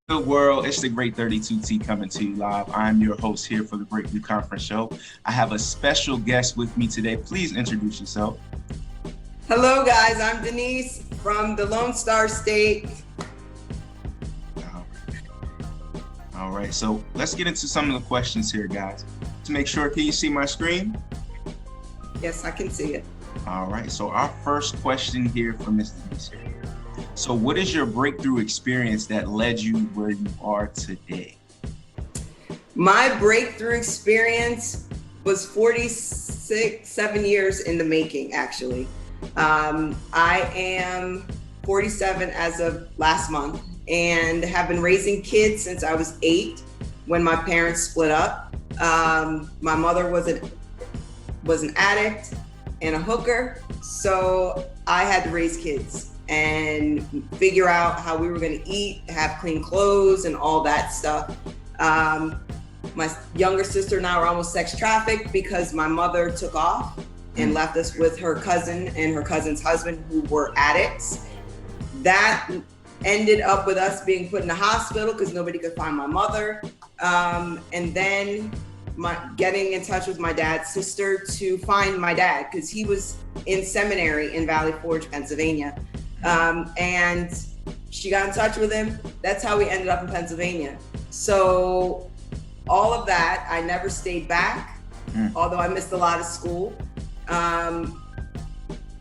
Good world, it's the Great 32T coming to you live. I'm your host here for the Breakthrough Conference Show. I have a special guest with me today. Please introduce yourself. Hello guys, I'm Denise from the Lone Star State. All right, so let's get into some of the questions here, guys. To make sure, can you see my screen? Yes, I can see it. All right, so our first question here from Ms. Denise here. So what is your breakthrough experience that led you where you are today? My breakthrough experience was 7 years in the making, actually. I am 47 as of last month and have been raising kids since I was 8 when my parents split up. My mother was an addict and a hooker, so I had to raise kids and figure out how we were going to eat, have clean clothes, and all that stuff. My younger sister and I were almost sex trafficked because my mother took off and left us with her cousin and her cousin's husband, who were addicts. That ended up with us being put in the hospital because nobody could find my mother. And then getting in touch with my dad's sister to find my dad, because he was in seminary in Valley Forge, Pennsylvania. And she got in touch with him. That's how we ended up in Pennsylvania. So all of that, I never stayed back, although I missed a lot of school.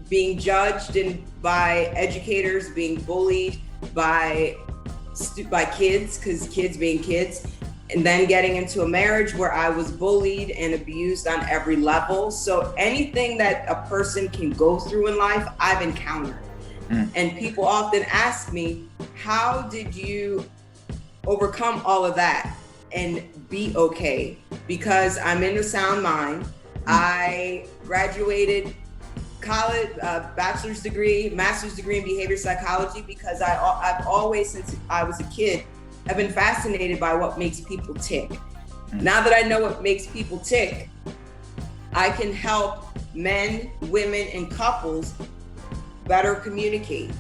Being judged by educators, being bullied by kids, because kids being kids, and then getting into a marriage where I was bullied and abused on every level. So anything that a person can go through in life, I've encountered. And people often ask me, how did you overcome all of that and be okay? Because I'm in a sound mind. I graduated college, bachelor's degree, master's degree in behavior psychology, because I've always, since I was a kid, have been fascinated by what makes people tick. Now that I know what makes people tick, I can help men, women, and couples better communicate,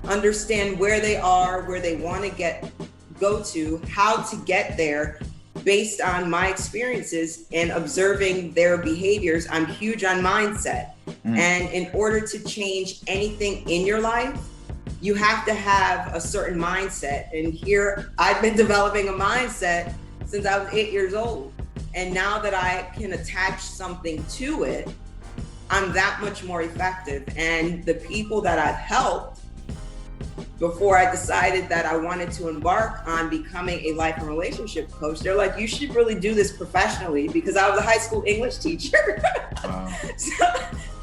understand where they are, where they want to go to, how to get there based on my experiences and observing their behaviors. I'm huge on mindset. And in order to change anything in your life, you have to have a certain mindset. And here I've been developing a mindset since I was 8 years old. And now that I can attach something to it, I'm that much more effective. And the people that I've helped before I decided that I wanted to embark on becoming a life and relationship coach, they're like, you should really do this professionally, because I was a high school English teacher. Wow.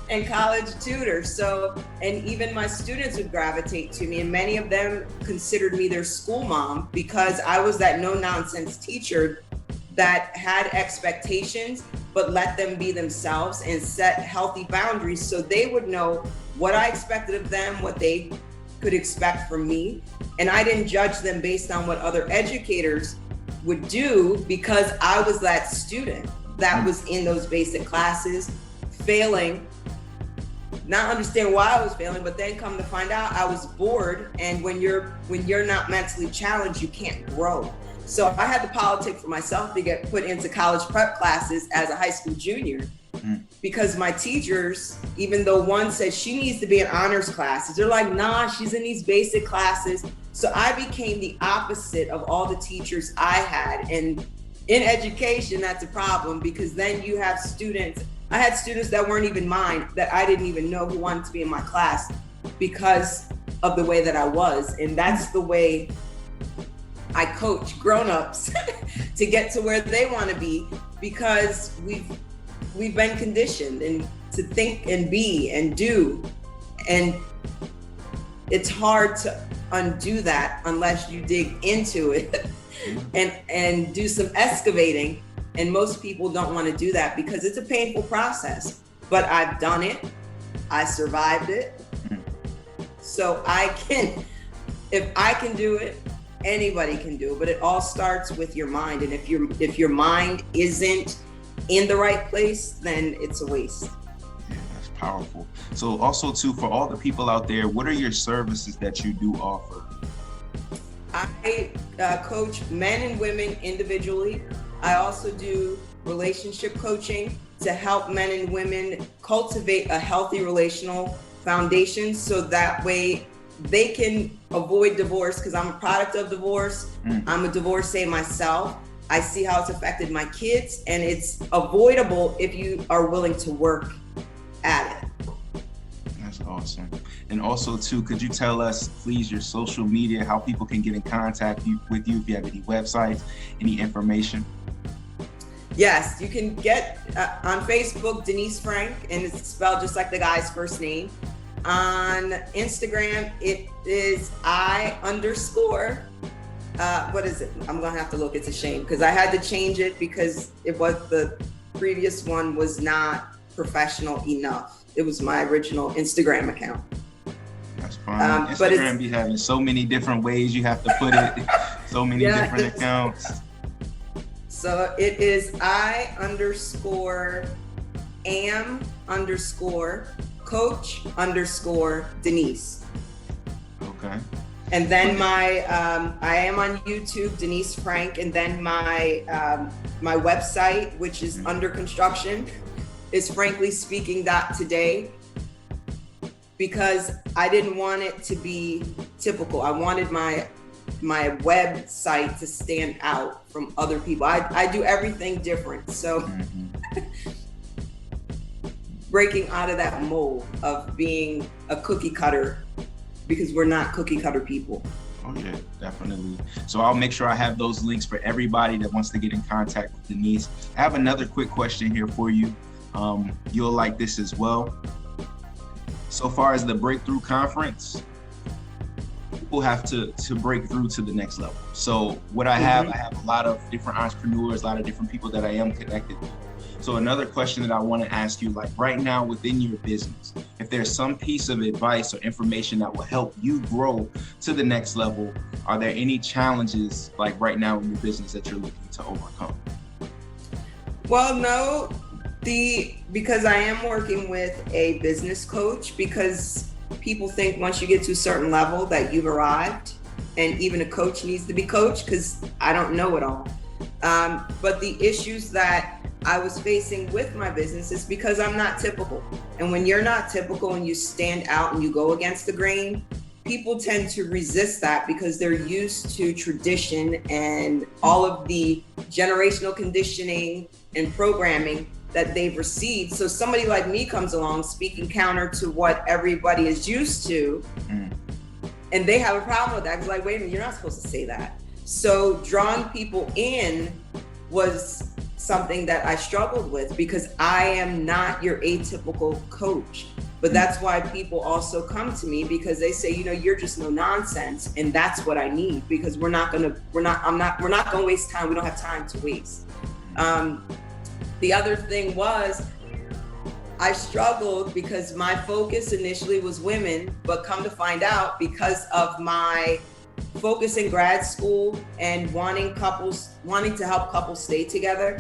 And college tutor. So, and even my students would gravitate to me, and many of them considered me their school mom, because I was that no nonsense teacher that had expectations, but let them be themselves and set healthy boundaries so they would know what I expected of them, what they could expect from me. And I didn't judge them based on what other educators would do, because I was that student that was in those basic classes, failing, not understand why I was failing, but then come to find out I was bored. And when you're not mentally challenged, you can't grow. So I had to politic for myself to get put into college prep classes as a high school junior, because my teachers, even though one said she needs to be in honors classes, they're like, nah, she's in these basic classes. So I became the opposite of all the teachers I had. And in education, that's a problem, because then you have students. I had students that weren't even mine, that I didn't even know, who wanted to be in my class because of the way that I was. And that's the way I coach grown-ups to get to where they want to be, because we've been conditioned and to think and be and do. And it's hard to undo that unless you dig into it and do some excavating. And most people don't want to do that because it's a painful process. But I've done it. I survived it. So if I can do it, anybody can do it. But it all starts with your mind. And if your mind isn't in the right place, then it's a waste. Yeah, that's powerful. So also too, for all the people out there, what are your services that you do offer? I coach men and women individually. I also do relationship coaching to help men and women cultivate a healthy relational foundation so that way they can avoid divorce, because I'm a product of divorce. I'm a divorcee myself. I see how it's affected my kids, and it's avoidable if you are willing to work at it. That's awesome. And also too, could you tell us, please, your social media, how people can get in contact with you, if you have any websites, any information? Yes, you can get on Facebook, Denise Frank, and it's spelled just like the guy's first name. On Instagram, it is what is it? I'm gonna have to look. It's a shame because I had to change it because the previous one was not professional enough. It was my original Instagram account. That's fine. Instagram be having so many different ways you have to put it, so many different accounts. So it is I_am_coach_Denise. Okay. And then I am on YouTube, Denise Frank, and then my website, which is under construction, is franklyspeaking.today, because I didn't want it to be typical. I wanted my website to stand out from other people. I do everything different. So breaking out of that mold of being a cookie cutter, because we're not cookie cutter people. Oh yeah, definitely. So I'll make sure I have those links for everybody that wants to get in contact with Denise. I have another quick question here for you. You'll like this as well. So far as the Breakthrough Conference, people have to break through to the next level. So what I have a lot of different entrepreneurs, a lot of different people that I am connected with. So another question that I want to ask you, like right now within your business, if there's some piece of advice or information that will help you grow to the next level, are there any challenges like right now in your business that you're looking to overcome? Well, no, because I am working with a business coach, because people think once you get to a certain level that you've arrived, and even a coach needs to be coached, because I don't know it all. But the issues that I was facing with my business is because I'm not typical. And when you're not typical and you stand out and you go against the grain, people tend to resist that because they're used to tradition and all of the generational conditioning and programming that they've received. So somebody like me comes along speaking counter to what everybody is used to, and they have a problem with that. It's like, wait a minute, you're not supposed to say that. So drawing people in was something that I struggled with, because I am not your atypical coach. But that's why people also come to me, because they say, you're just no nonsense, and that's what I need, because we're not gonna waste time. We don't have time to waste. The other thing was, I struggled because my focus initially was women, but come to find out, because of my focus in grad school and wanting to help couples stay together,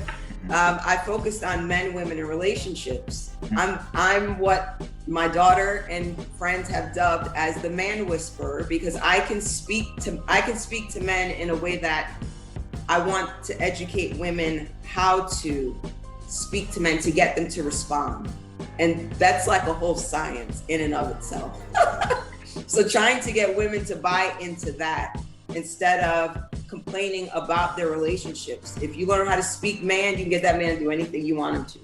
I focused on men, women, and relationships. I'm what my daughter and friends have dubbed as the man whisperer, because I can speak to men in a way that I want to educate women how to speak to men to get them to respond. And that's like a whole science in and of itself. So trying to get women to buy into that instead of complaining about their relationships. If you learn how to speak man, you can get that man to do anything you want him to.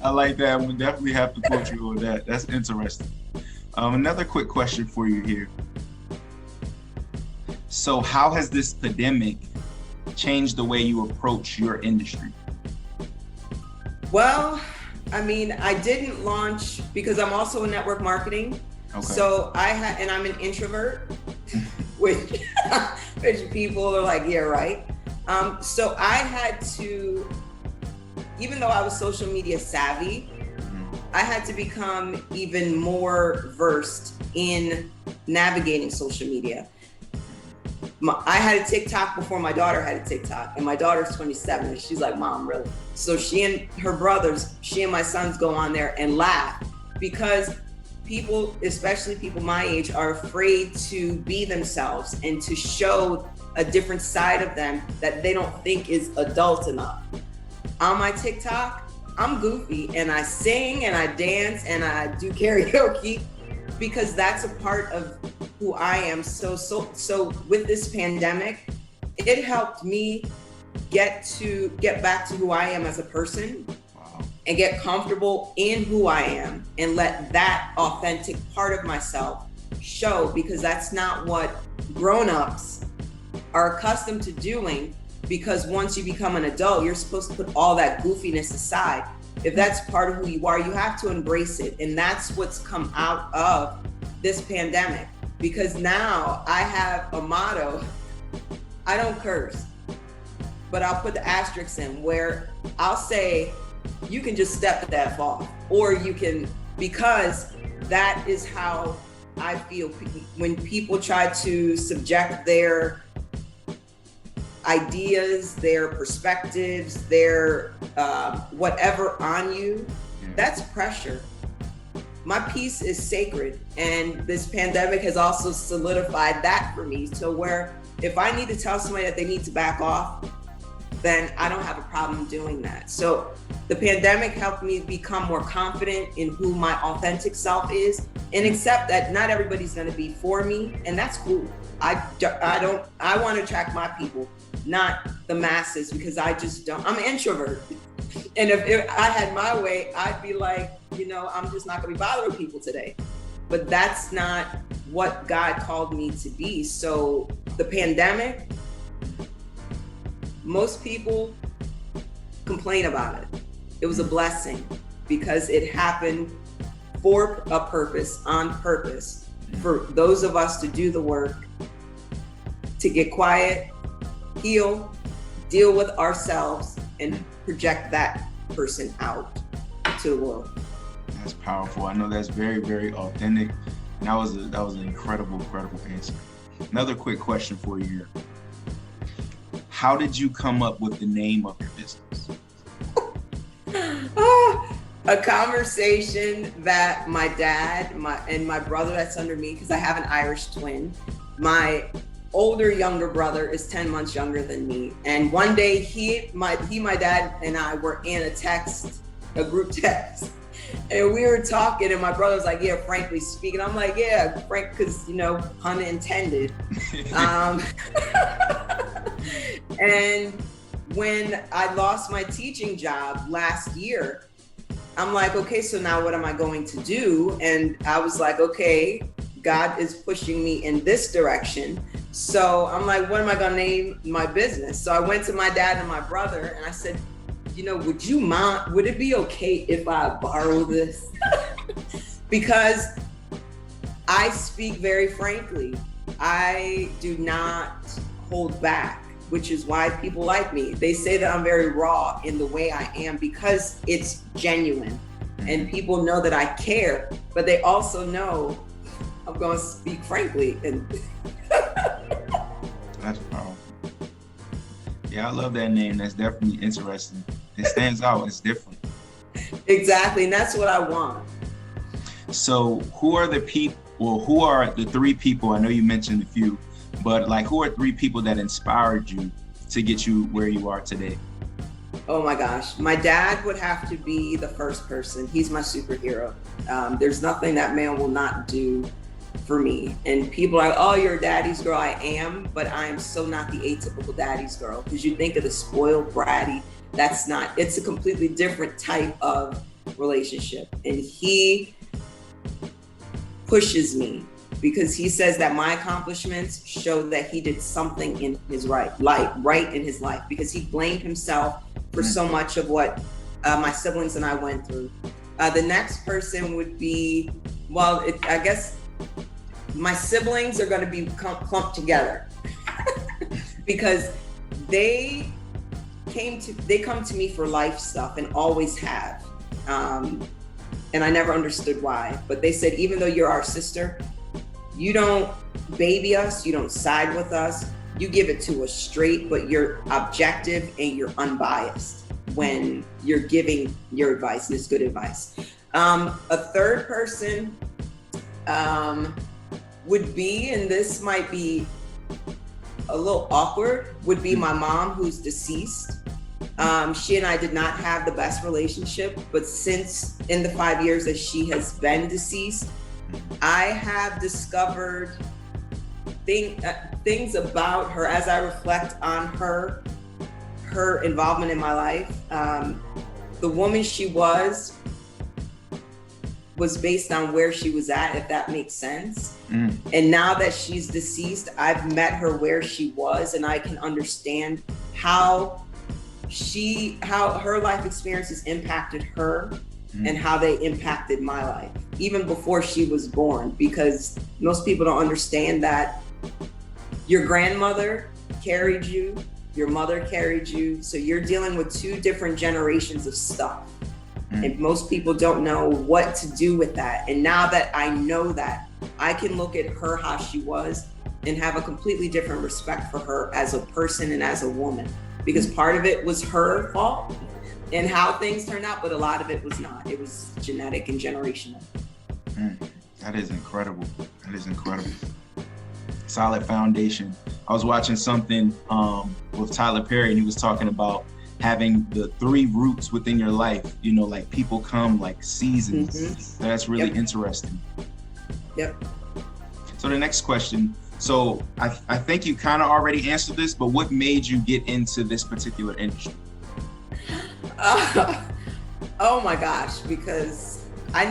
I like that. We'll definitely have to quote you on that. That's interesting. Another quick question for you here. So how has this pandemic changed the way you approach your industry? Well, I didn't launch, because I'm also in network marketing. Okay. So and I'm an introvert, which people are like, yeah, right. So I had to, even though I was social media savvy, I had to become even more versed in navigating social media. I had a TikTok before my daughter had a TikTok, and my daughter's 27, and she's like, Mom, really? So she and my sons go on there and laugh, because people, especially people my age, are afraid to be themselves and to show a different side of them that they don't think is adult enough. On my TikTok, I'm goofy and I sing and I dance and I do karaoke because that's a part of who I am. So with this pandemic, it helped me get back to who I am as a person. Wow. And get comfortable in who I am and let that authentic part of myself show, because that's not what grown-ups are accustomed to doing. Because once you become an adult, you're supposed to put all that goofiness aside. If that's part of who you are, you have to embrace it. And that's what's come out of this pandemic. Because now I have a motto: I don't curse, but I'll put the asterisks in where I'll say, you can just step that off, or you can, because that is how I feel when people try to subject their ideas, their perspectives, their whatever on you. That's pressure. My peace is sacred, and this pandemic has also solidified that for me. So where if I need to tell somebody that they need to back off, then I don't have a problem doing that. So the pandemic helped me become more confident in who my authentic self is, and accept that not everybody's going to be for me, and that's cool. I want to attract my people, not the masses, because I just don't. I'm an introvert, and if I had my way, I'd be like, I'm just not going to be bothering people today. But that's not what God called me to be. So the pandemic, most people complain about it. It was a blessing because it happened for a purpose, on purpose, for those of us to do the work, to get quiet, heal, deal with ourselves, and project that person out to the world. That's powerful. I know that's very, very authentic. And that was an incredible answer. Another quick question for you here. How did you come up with the name of your business? A conversation that my dad, and my brother that's under me, because I have an Irish twin. My younger brother is 10 months younger than me. And one day my dad and I were in a group text. And we were talking, and my brother was like, yeah, frankly speaking. I'm like, yeah, frank, because, pun intended. And when I lost my teaching job last year, I'm like, okay, so now what am I going to do? And I was like, okay, God is pushing me in this direction. So I'm like, what am I going to name my business? So I went to my dad and my brother and I said, would it be okay if I borrow this? Because I speak very frankly. I do not hold back, which is why people like me. They say that I'm very raw in the way I am because it's genuine and people know that I care, but they also know I'm going to speak frankly. And that's powerful. Yeah, I love that name. That's definitely interesting. It stands out. It's different. Exactly. And that's what I want. So who are the three people, I know you mentioned a few, but who are three people that inspired you to get you where you are today? Oh my gosh. My dad would have to be the first person. He's my superhero. There's nothing that man will not do for me. And people are like, oh, you're a daddy's girl. I am, but I am so not the atypical daddy's girl. Because you think of the spoiled bratty, it's a completely different type of relationship. And he pushes me because he says that my accomplishments show that he did something in his right in his life, because he blamed himself for so much of what my siblings and I went through. The next person would be, I guess my siblings are going to be clumped together because they come to me for life stuff and always have. And I never understood why, but they said, even though you're our sister, you don't baby us, you don't side with us, you give it to us straight, but you're objective and you're unbiased when you're giving your advice, and it's good advice. A third person would be, and this might be a little awkward, would be my mom, who's deceased. She and I did not have the best relationship, but since in the 5 years that she has been deceased, I have discovered things about her as I reflect on her involvement in my life. The woman she was based on where she was at, if that makes sense. And now that she's deceased, I've met her where she was, and I can understand how her life experiences impacted her and how they impacted my life, even before she was born, because most people don't understand that your grandmother carried you, your mother carried you, so you're dealing with two different generations of stuff. And most people don't know what to do with that. And now that I know that, I can look at her how she was and have a completely different respect for her as a person and as a woman, because part of it was her fault and how things turned out, but a lot of it was not. It was genetic and generational. That is incredible. That is incredible. Solid foundation. I was watching something with Tyler Perry, and he was talking about having the 3 roots within your life, you know, like people come like seasons. So that's really interesting. So the next question. So I think you kind of already answered this, but what made you get into this particular industry? Oh my gosh, because I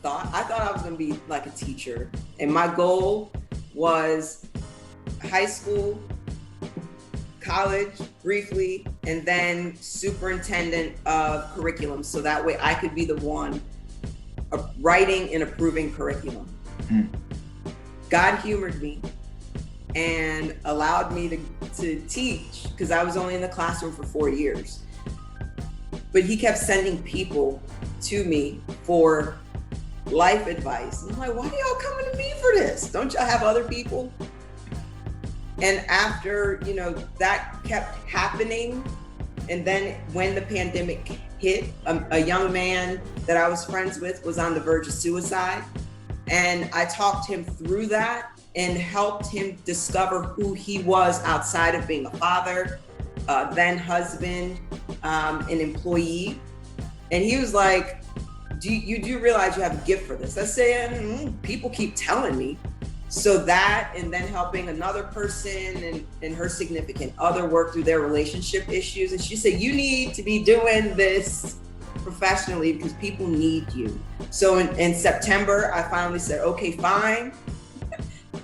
thought I was gonna be like a teacher, and my goal was high school, college briefly, and then superintendent of curriculum, so that way I could be the one writing and approving curriculum. God humored me and allowed me to teach, because I was only in the classroom for 4 years. But he kept sending people to me for life advice. And I'm like, why are y'all coming to me for this? Don't y'all have other people? And after, that kept happening. And then when the pandemic hit, a young man that I was friends with was on the verge of suicide. And I talked him through that and helped him discover who he was outside of being a father, then husband, an employee. And he was like, do you realize you have a gift for this? I said, people keep telling me. So that, and then helping another person and her significant other work through their relationship issues. And she said, you need to be doing this professionally because people need you. So in September, I finally said, okay, fine.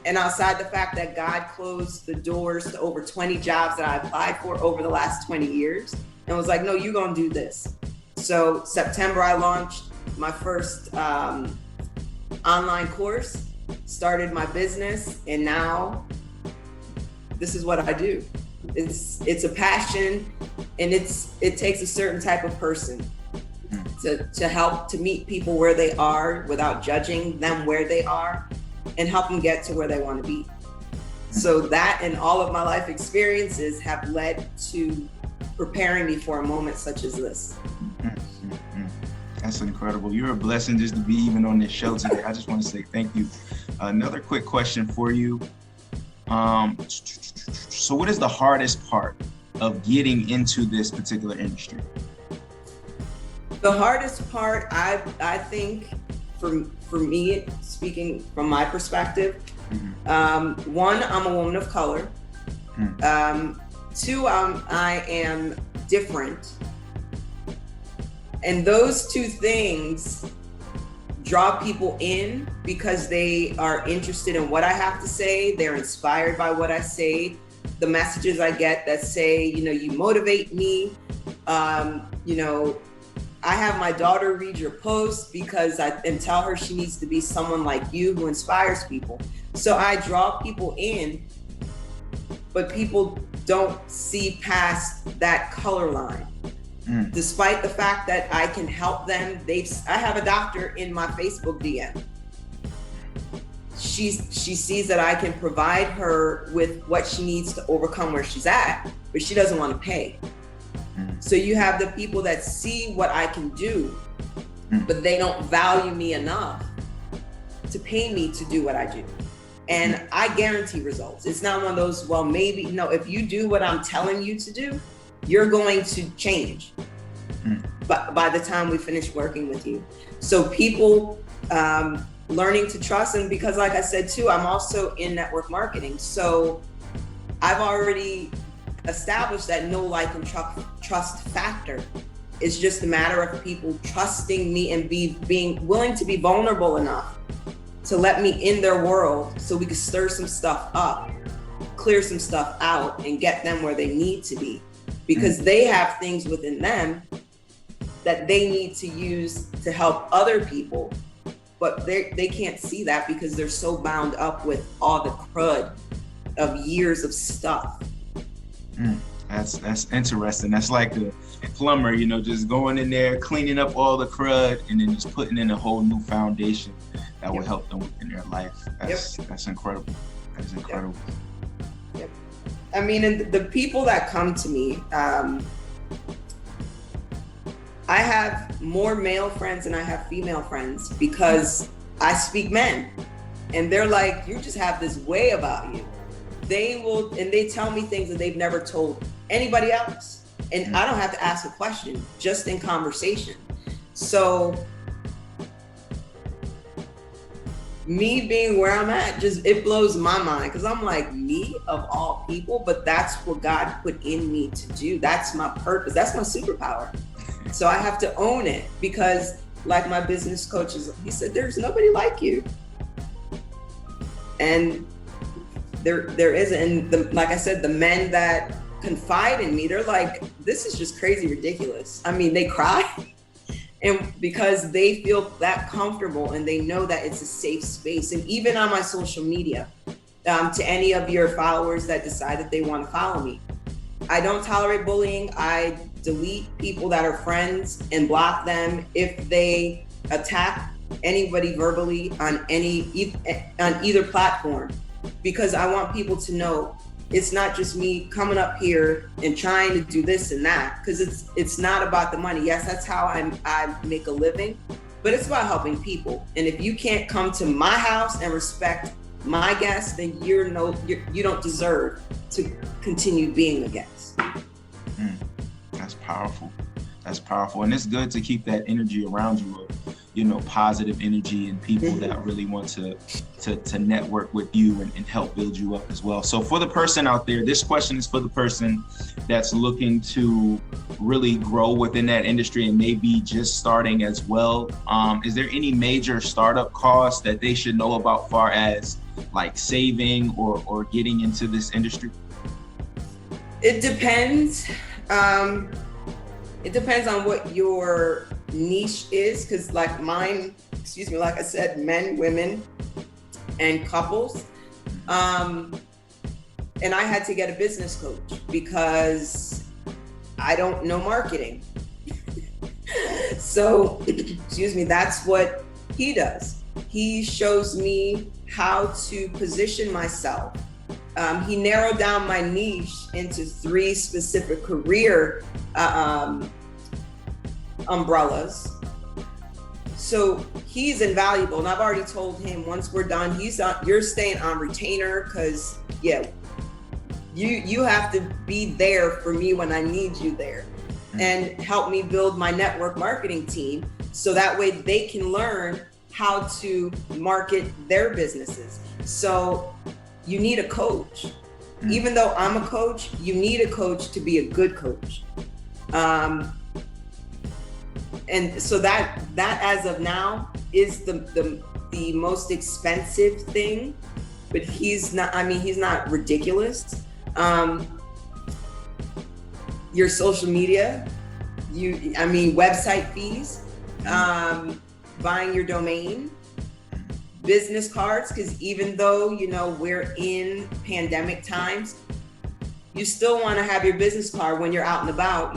And outside the fact that God closed the doors to over 20 jobs that I applied for over the last 20 years, and was like, no, you're gonna do this. So September, I launched my first online course, started my business, and now this is what I do. It's a passion, and it takes a certain type of person to help to meet people where they are without judging them where they are, and help them get to where they want to be. So that and all of my life experiences have led to preparing me for a moment such as this. That's incredible. You're a blessing just to be even on this show today. I just want to say thank you. Another quick question for you. So what is the hardest part of getting into this particular industry? The hardest part, I think, for me, speaking from my perspective, one, I'm a woman of color. Two, I am different. And those two things draw people in because they are interested in what I have to say. They're inspired by what I say. The messages I get that say, you motivate me. I have my daughter read your posts and tell her she needs to be someone like you who inspires people. So I draw people in, but people don't see past that color line. Despite the fact that I can help them. I have a doctor in my Facebook DM. She sees that I can provide her with what she needs to overcome where she's at, but she doesn't want to pay. So you have the people that see what I can do, but they don't value me enough to pay me to do what I do. And I guarantee results. It's not one of those, well, maybe, no, if you do what I'm telling you to do, you're going to change but by the time we finish working with you. So people learning to trust, and because like I said too, I'm also in network marketing. So I've already established that know, like, and trust factor. It's just a matter of people trusting me and being willing to be vulnerable enough to let me in their world so we can stir some stuff up, clear some stuff out, and get them where they need to be. Because they have things within them that they need to use to help other people, but they can't see that because they're so bound up with all the crud of years of stuff. That's interesting. That's like a plumber, you know, just going in there, cleaning up all the crud, and then just putting in a whole new foundation that will help them within their life. That's incredible. That is incredible. Yep. I mean, and the people that come to me, I have more male friends than I have female friends because I speak men, and they're like, you just have this way about you. They tell me things that they've never told anybody else. And I don't have to ask a question, just in conversation. So me being where I'm at, it blows my mind, because I'm like, me of all people, but that's what God put in me to do. That's my purpose. That's my superpower. So I have to own it, because like my business coach, he said, there's nobody like you. And there isn't. And like I said, the men that confide in me, they're like, this is just crazy ridiculous. I mean, they cry. And because they feel that comfortable and they know that it's a safe space. And even on my social media, to any of your followers that decide that they want to follow me, I don't tolerate bullying. I delete people that are friends and block them if they attack anybody verbally on either platform, because I want people to know it's not just me coming up here and trying to do this and that, because it's not about the money. Yes, that's how I make a living, but it's about helping people. And if you can't come to my house and respect my guests, then you don't deserve to continue being a guest. That's powerful. That's powerful. And it's good to keep that energy around you of, you know, positive energy and people that really want to network with you and help build you up as well. So for the person out there, this question is for the person that's looking to really grow within that industry and maybe just starting as well. Is there any major startup costs that they should know about, far as like saving or getting into this industry? It depends. It depends on what your niche is, because like mine, like I said, men, women, and couples. And I had to get a business coach because I don't know marketing. So, that's what he does. He shows me how to position myself. He narrowed down my niche into 3 specific career umbrellas. So he's invaluable, and I've already told him once we're done, you're staying on retainer, because you have to be there for me when I need you there, and help me build my network marketing team, so that way they can learn how to market their businesses. So you need a coach. Even though I'm a coach, you need a coach to be a good coach. And so that as of now is the most expensive thing, but he's not ridiculous. Your social media, website fees, buying your domain, business cards, because even though, we're in pandemic times, you still want to have your business card when you're out and about,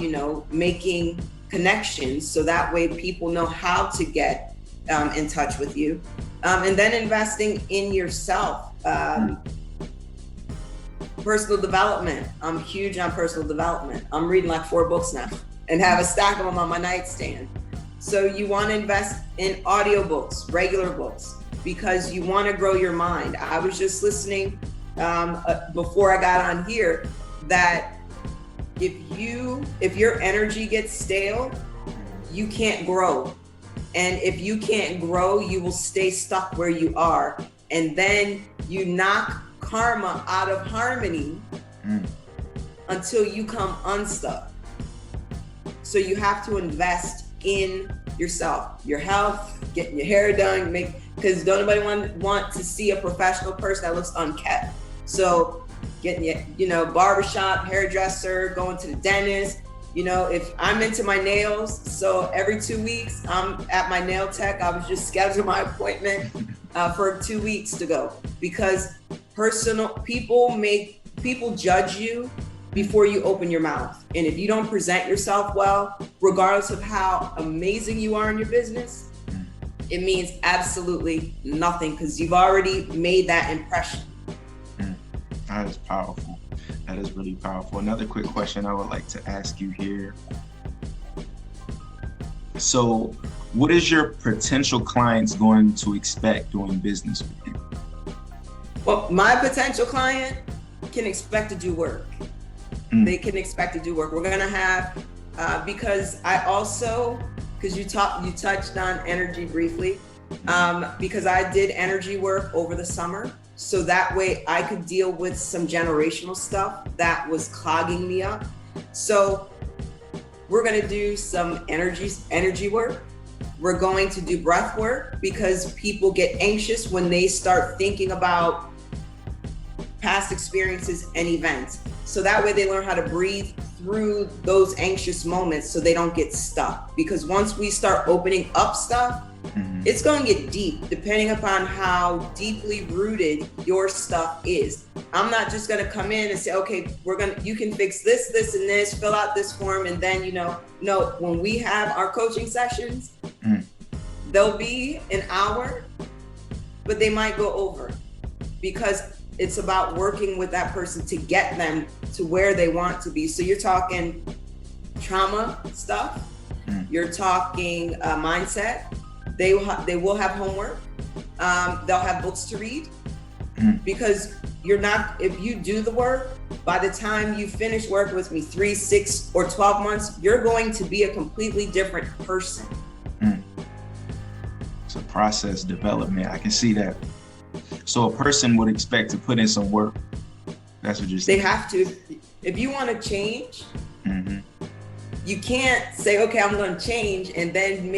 making connections, so that way people know how to get in touch with you. And then investing in yourself. Personal development. I'm huge on personal development. I'm reading like 4 books now and have a stack of them on my nightstand. So you want to invest in audiobooks, regular books. because you want to grow your mind. I was just listening before I got on here that if your energy gets stale, you can't grow. And if you can't grow, you will stay stuck where you are. And then you knock karma out of harmony until you come unstuck. So you have to invest in yourself, your health, getting your hair done, because don't nobody want to see a professional person that looks unkept. So getting your, barbershop, hairdresser, going to the dentist. If I'm into my nails, so every 2 weeks I'm at my nail tech. I was just scheduled my appointment for 2 weeks to go, because people judge you before you open your mouth. And if you don't present yourself well, regardless of how amazing you are in your business, it means absolutely nothing, because you've already made that impression. That is powerful. That is really powerful. Another quick question I would like to ask you here. So what is your potential clients going to expect doing business with you? Well, my potential client can expect to do work. They can expect to do work. We're gonna have, because you touched on energy briefly, because I did energy work over the summer. So that way I could deal with some generational stuff that was clogging me up. So we're gonna do some energy work. We're going to do breath work, because people get anxious when they start thinking about past experiences and events. So that way they learn how to breathe through those anxious moments so they don't get stuck. Because once we start opening up stuff, it's going to get deep, depending upon how deeply rooted your stuff is. I'm not just going to come in and say, okay, you can fix this, this, and this, fill out this form. And then, no, when we have our coaching sessions, they'll be an hour, but they might go over, because it's about working with that person to get them to where they want to be. So you're talking trauma stuff, you're talking mindset. They will have homework. They'll have books to read, because if you do the work, by the time you finish working with me 3, 6, or 12 months, you're going to be a completely different person. It's a process development. I can see that. So a person would expect to put in some work. That's what you're saying. They have to. If you want to change, you can't say, okay, I'm going to change and then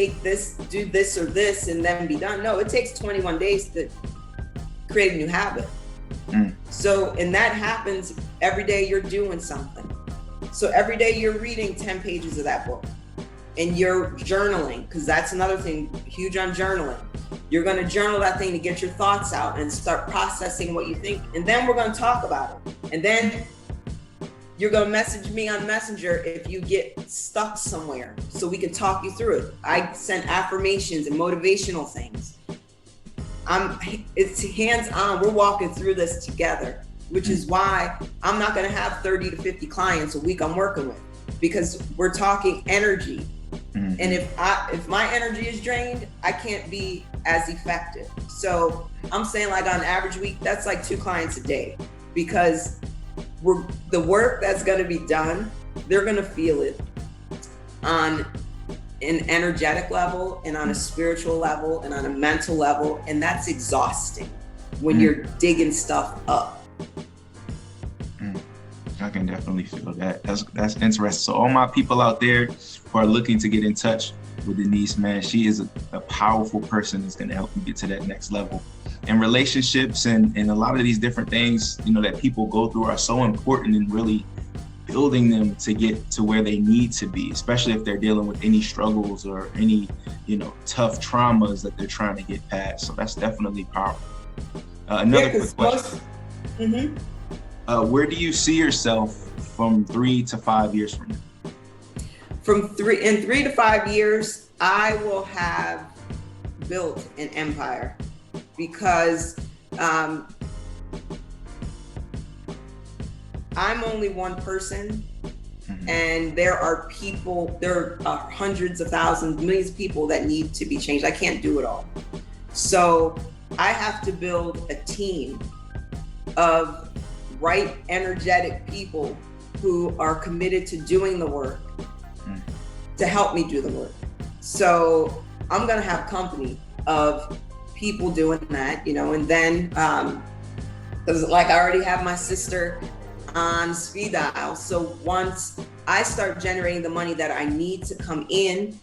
do this or this and then be done. No, it takes 21 days to create a new habit. So, and that happens every day you're doing something. So every day you're reading 10 pages of that book, and you're journaling, because that's another thing huge on journaling. You're going to journal that thing to get your thoughts out and start processing what you think. And then we're going to talk about it. And then you're going to message me on Messenger if you get stuck somewhere, so we can talk you through it. I send affirmations and motivational things. It's hands-on. We're walking through this together, which is why I'm not going to have 30 to 50 clients a week I'm working with, because we're talking energy. And if my energy is drained, I can't be as effective. So I'm saying, like, on an average week, that's like 2 clients a day, because the work that's going to be done, they're going to feel it on an energetic level and on a spiritual level and on a mental level. And that's exhausting when you're digging stuff up. I can definitely feel that. That's interesting. So all my people out there who are looking to get in touch with Denise, man, she is a powerful person that's going to help you get to that next level. And relationships and a lot of these different things, that people go through are so important in really building them to get to where they need to be, especially if they're dealing with any struggles or any, tough traumas that they're trying to get past. So that's definitely powerful. Another quick question. Where do you see yourself from 3 to 5 years from now? In 3 to 5 years, I will have built an empire, because I'm only one person, and there are hundreds of thousands, millions of people that need to be changed. I can't do it all. So I have to build a team of right energetic people who are committed to doing the work to help me do the work. So I'm gonna have company of people doing that, you know, and then because like I already have my sister on speed dial. So once I start generating the money that I need to come in,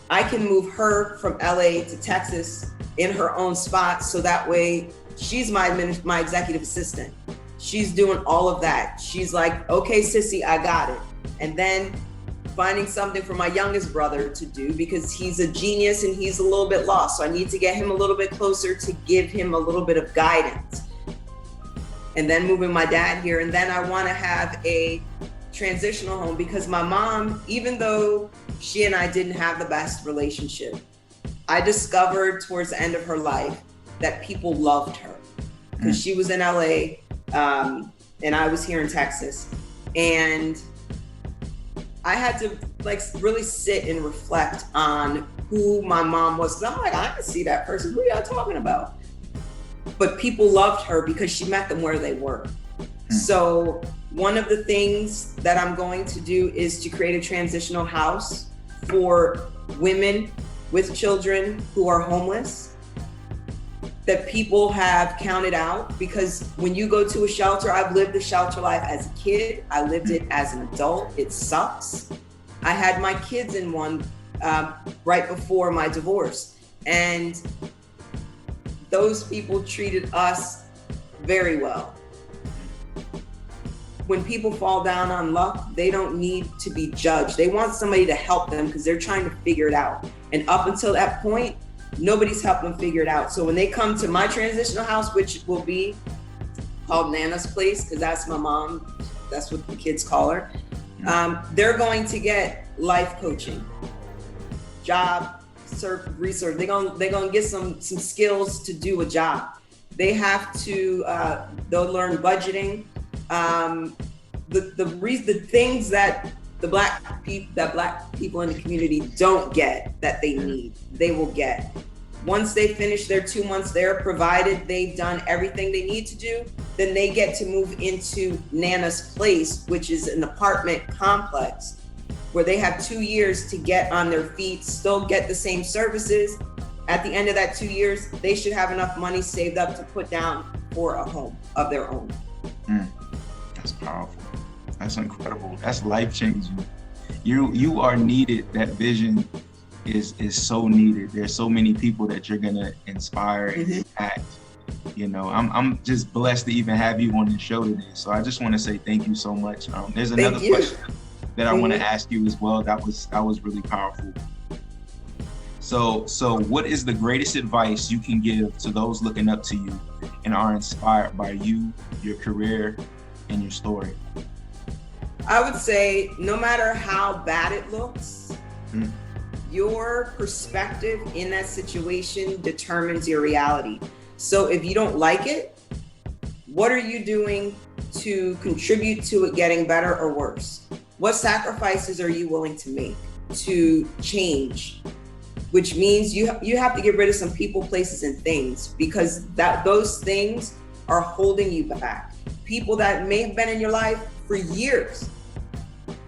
I can move her from LA to Texas in her own spot. So that way she's my executive assistant. She's doing all of that. She's like, okay, sissy, I got it. And then finding something for my youngest brother to do because he's a genius and he's a little bit lost. So I need to get him a little bit closer to give him a little bit of guidance. And then moving my dad here. And then I want to have a transitional home because my mom, even though she and I didn't have the best relationship, I discovered towards the end of her life that people loved her because she was in LA and I was here in Texas. And I had to like really sit and reflect on who my mom was. Cause I'm like, I can see that person. Who y'all talking about? But people loved her because she met them where they were. So one of the things that I'm going to do is to create a transitional house for women with children who are homeless that people have counted out. Because when you go to a shelter, I've lived the shelter life as a kid. I lived it as an adult. It sucks. I had my kids in one right before my divorce. And those people treated us very well. When people fall down on luck, they don't need to be judged. They want somebody to help them because they're trying to figure it out. And up until that point, nobody's helped them figure it out. So when they come to my transitional house, which will be called Nana's Place, because that's my mom, that's what the kids call her, they're going to get life coaching, job, research. They're gonna get some skills to do a job. They have to, they'll learn budgeting. The things that black people in the community don't get that they need, they will get. Once they finish their 2 months there, provided they've done everything they need to do, then they get to move into Nana's Place, which is an apartment complex where they have 2 years to get on their feet, still get the same services. At the end of that 2 years, they should have enough money saved up to put down for a home of their own. That's powerful. That's incredible. That's life-changing. You are needed. That vision is so needed. There's so many people that you're gonna inspire and impact. You know, I'm just blessed to even have you on the show today. So I just want to say thank you so much. There's another question that I want to ask you as well. That was really powerful. So what is the greatest advice you can give to those looking up to you and are inspired by you, your career, and your story? I would say no matter how bad it looks, your perspective in that situation determines your reality. So if you don't like it, what are you doing to contribute to it getting better or worse? What sacrifices are you willing to make to change? Which means you have to get rid of some people, places, and things, because those things are holding you back. People that may have been in your life for years,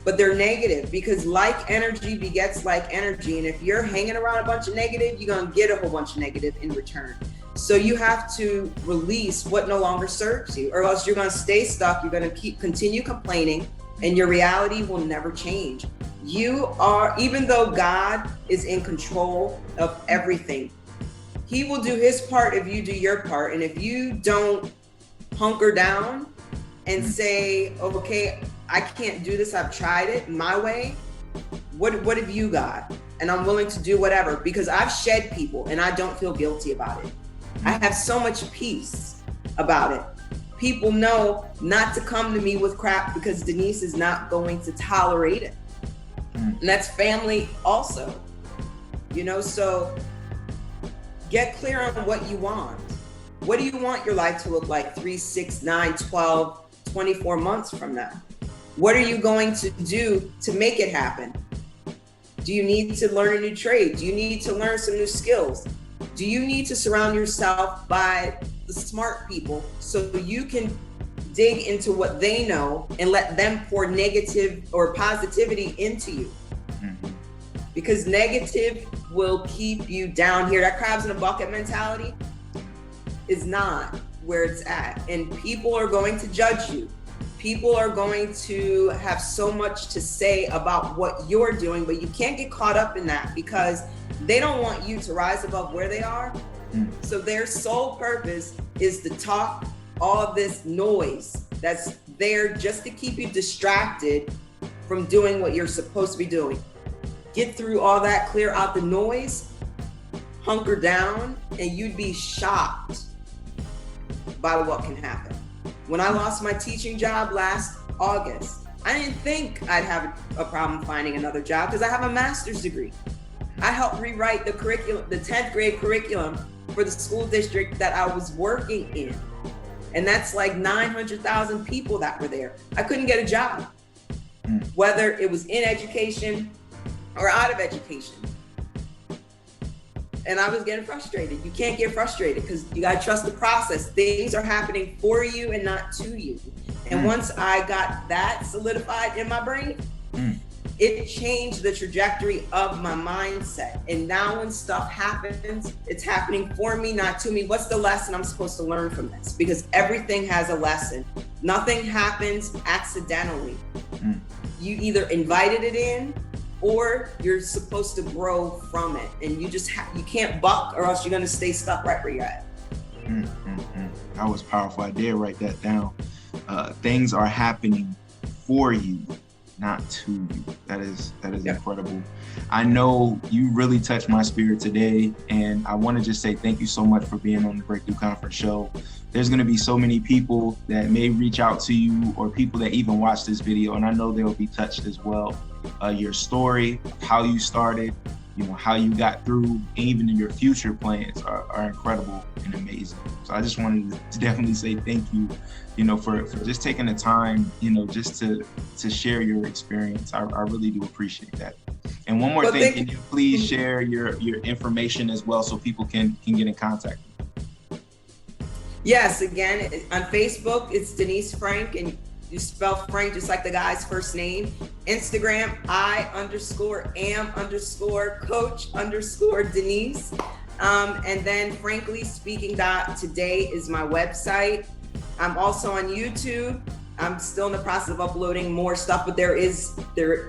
but they're negative, because like energy begets like energy. And if you're hanging around a bunch of negative, you're gonna get a whole bunch of negative in return. So you have to release what no longer serves you, or else you're gonna stay stuck. You're gonna continue complaining, and your reality will never change. You are, even though God is in control of everything, He will do His part if you do your part. And if you don't hunker down and say, okay, I can't do this, I've tried it my way, what have you got? And I'm willing to do whatever, because I've shed people and I don't feel guilty about it. I have so much peace about it. People know not to come to me with crap, because Denise is not going to tolerate it. And that's family also, you know. So get clear on what you want. What do you want your life to look like 3, 6, 9, 12, 24 months from now? What are you going to do to make it happen? Do you need to learn a new trade? Do you need to learn some new skills? Do you need to surround yourself by the smart people so you can dig into what they know and let them pour negative or positivity into you? Mhm. Because negative will keep you down here. That crabs in a bucket mentality is not where it's at. And people are going to judge you. People are going to have so much to say about what you're doing, but you can't get caught up in that because they don't want you to rise above where they are. So their sole purpose is to talk all this noise that's there just to keep you distracted from doing what you're supposed to be doing. Get through all that, clear out the noise, hunker down, and you'd be shocked by what can happen. When I lost my teaching job last August, I didn't think I'd have a problem finding another job because I have a master's degree. I helped rewrite the curriculum, the 10th grade curriculum for the school district that I was working in. And that's like 900,000 people that were there. I couldn't get a job, whether it was in education or out of education. And I was getting frustrated. You can't get frustrated because you gotta trust the process. Things are happening for you and not to you. And once I got that solidified in my brain, it changed the trajectory of my mindset. And now when stuff happens, it's happening for me, not to me. What's the lesson I'm supposed to learn from this? Because everything has a lesson. Nothing happens accidentally. You either invited it in or you're supposed to grow from it. And you just you can't buck or else you're gonna stay stuck right where you're at. That was powerful. I did write that down. Things are happening for you, not to you. That is incredible. I know you really touched my spirit today, and I want to just say thank you so much for being on the Breakthrough Conference show. There's going to be so many people that may reach out to you or people that even watch this video, and I know they'll be touched as well. Your story, how you started, how you got through, and even your future plans are incredible and amazing. So I just wanted to definitely say thank you, for just taking the time, just to share your experience. I really do appreciate that. And one more thing, can you please share your information as well so people can get in contact with you? Yes, again, on Facebook, it's Denise Frank, and you spell Frank just like the guy's first name. Instagram, I_am_coach_Denise. And then frankly speaking, today is my website. I'm also on YouTube. I'm still in the process of uploading more stuff, but there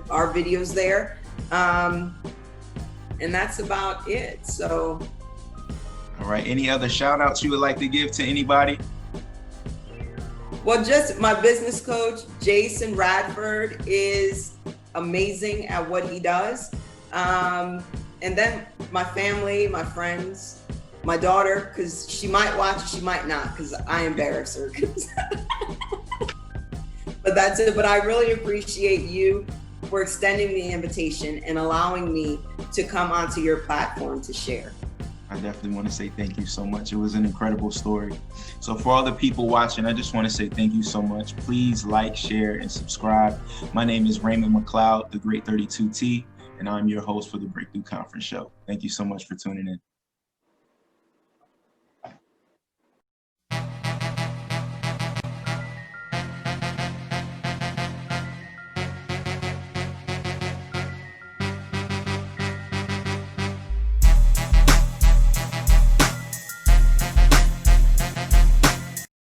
are videos there. And that's about it. So. All right. Any other shout outs you would like to give to anybody? Well, just my business coach, Jason Radford, is amazing at what he does. And then my family, my friends, my daughter, because she might watch, she might not, because I embarrass her. But that's it. But I really appreciate you for extending the invitation and allowing me to come onto your platform to share. I definitely want to say thank you so much. It was an incredible story. So for all the people watching, I just want to say thank you so much. Please like, share, and subscribe. My name is Raymond McLeod, TheGreat32t, and I'm your host for the Breakthrough Conference show. Thank you so much for tuning in.